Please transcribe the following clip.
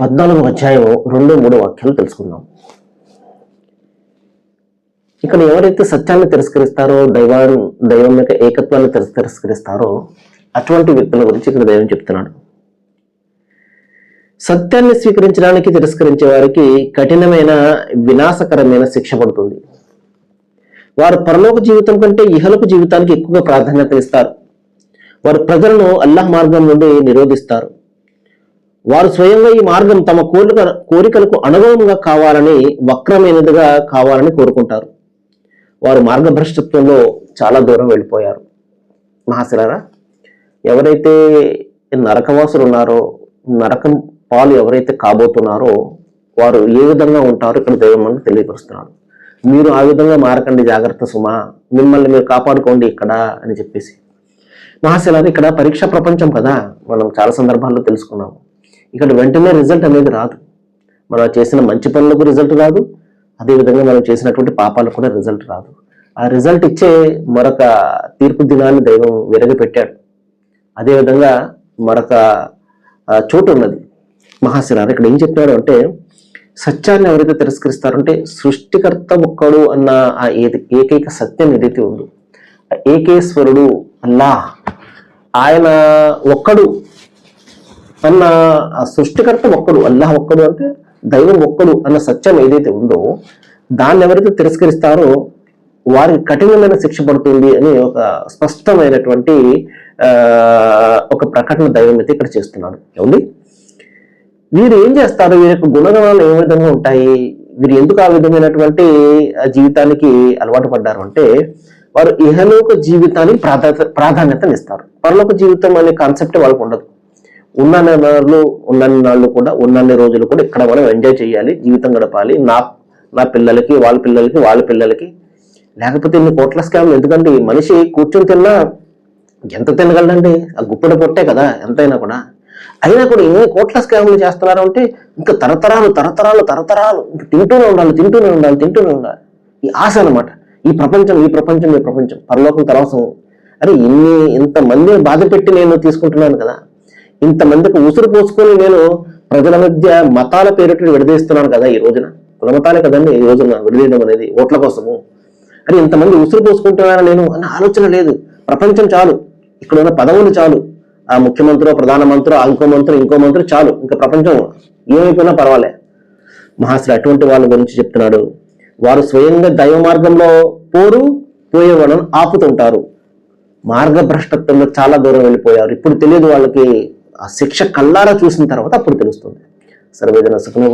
14వ అధ్యాయం 2-3 వాక్యాలు తెలుసుకుందాం. ఇక్కడ ఎవరైతే సత్యాన్ని తిరస్కరిస్తారో, దైవం యొక్క ఏకత్వాన్ని తిరస్కరిస్తారో అటువంటి వ్యక్తుల గురించి ఇక్కడ దైవం చెప్తున్నాడు. సత్యాన్ని స్వీకరించడానికి తిరస్కరించే వారికి కఠినమైన వినాశకరమైన శిక్ష పడుతుంది. వారు పరలోక జీవితం కంటే ఇహలోక జీవితానికి ఎక్కువగా ప్రాధాన్యత ఇస్తారు. వారు ప్రజలను అల్లాహ్ మార్గం నుండి నిరోధిస్తారు. వారు స్వయంగా ఈ మార్గం తమ కోరికలకు అనుగుణంగా కావాలని, వక్రమైనదిగా కావాలని కోరుకుంటారు. వారు మార్గభ్రష్టత్వంలో చాలా దూరం వెళ్ళిపోయారు. మహాశిలారా, ఎవరైతే నరకవాసులు ఉన్నారో, నరకం పాలు ఎవరైతే కాబోతున్నారో వారు ఏ విధంగా ఉంటారో ఇక్కడ దైవం మనకు తెలియపరుస్తున్నాడు. మీరు ఆ విధంగా మారకండి, జాగ్రత్త సుమా, మిమ్మల్ని మీరు కాపాడుకోండి ఇక్కడ అని చెప్పేసి. మహాశిలారా, ఇక్కడ పరీక్ష ప్రపంచం కదా, మనం చాలా సందర్భాల్లో తెలుసుకున్నాము. ఇక్కడ వెంటనే రిజల్ట్ అనేది రాదు. మనం చేసిన మంచి పనులకు రిజల్ట్ రాదు, అదేవిధంగా మనం చేసినటువంటి పాపాలకు కూడా రిజల్ట్ రాదు. ఆ రిజల్ట్ ఇచ్చే మరొక తీర్పు దినాన్ని దైవం విరగపెట్టాడు. అదేవిధంగా మరొక చోటు ఉన్నది. మహాశిలారా, ఇక్కడ ఏం చెప్పాడు అంటే, సత్యాన్ని ఎవరైతే తిరస్కరిస్తారంటే సృష్టికర్త ఒక్కడు అన్న ఆ ఏకైక సత్యం ఏదైతే ఉందో, ఏకేశ్వరుడు అల్లాహ్, ఆయన ఒక్కడు అన్న ఆ సృష్టికర్త ఒక్కడు, అల్లాహ్ ఒక్కడు అంటే దైవం ఒక్కడు అన్న సత్యం ఏదైతే ఉందో దాన్ని ఎవరైతే తిరస్కరిస్తారో వారికి కఠినమైన శిక్ష పడుతుంది అని ఒక స్పష్టమైనటువంటి ఒక ప్రకటన దైవం అయితే ఇక్కడ చేస్తున్నాడు. ఏమండి, వీరు ఏం చేస్తారు, వీరి యొక్క గుణగణాలు ఏ విధంగా ఉంటాయి, వీరు ఎందుకు ఆ విధమైనటువంటి జీవితానికి అలవాటు పడ్డారు అంటే, వారు ఇహలోక జీవితానికి ప్రాధాన్యతనిస్తారు. పరలోక జీవితం అనే కాన్సెప్ట్ వాళ్ళకు ఉండదు. ఉన్నన్ని రోజులు కూడా ఇక్కడ మనం ఎంజాయ్ చేయాలి, జీవితం గడపాలి, నా పిల్లలకి, వాళ్ళ పిల్లలకి. లేకపోతే ఇన్ని కోట్ల స్కామ్లు ఎందుకంటే, మనిషి కూర్చొని తిన్నా ఎంత తినగలడండి, ఆ గుప్పెడ పొట్టే కదా ఎంతైనా కూడా. అయినా కూడా ఇన్ని కోట్ల స్కామ్లు చేస్తున్నారు అంటే ఇంకా తరతరాలు ఇంకా తింటూనే ఉండాలి. ఈ ఆశ అనమాట. ఈ ప్రపంచం పరలోకం తరవసం. అరే ఇంతమందిని బాధ పెట్టి నేను తీసుకుంటున్నాను కదా, ఇంతమందికి ఉసురు పోసుకొని నేను ప్రజల మధ్య మతాల పేరిట విడదీస్తున్నాను కదా. ఈ రోజున కుల మతాలే కదండి ఈ రోజున విడదీయడం అనేది, ఓట్ల కోసము. అని ఇంతమంది ఉసురు పోసుకుంటున్నాను నేను అన్న ఆలోచన లేదు. ప్రపంచం చాలు, ఇక్కడ ఉన్న పదవులు చాలు, ఆ ముఖ్యమంత్రి, ప్రధానమంత్రి, ఇంకో మంత్రి చాలు, ఇంకా ప్రపంచం ఏమైపోయినా పర్వాలే. మహాశ్రీ అటువంటి వాళ్ళ గురించి చెప్తున్నాడు. వారు స్వయంగా దైవ మార్గంలో పోయే వాళ్ళని ఆపుతుంటారు. మార్గభ్రష్టత్వంలో చాలా దూరం వెళ్ళిపోయారు. ఇప్పుడు తెలియదు వాళ్ళకి. ఆ శిక్ష కల్లారా చూసిన తర్వాత అప్పుడు తెలుస్తుంది. సర్వేజన సుఖమే.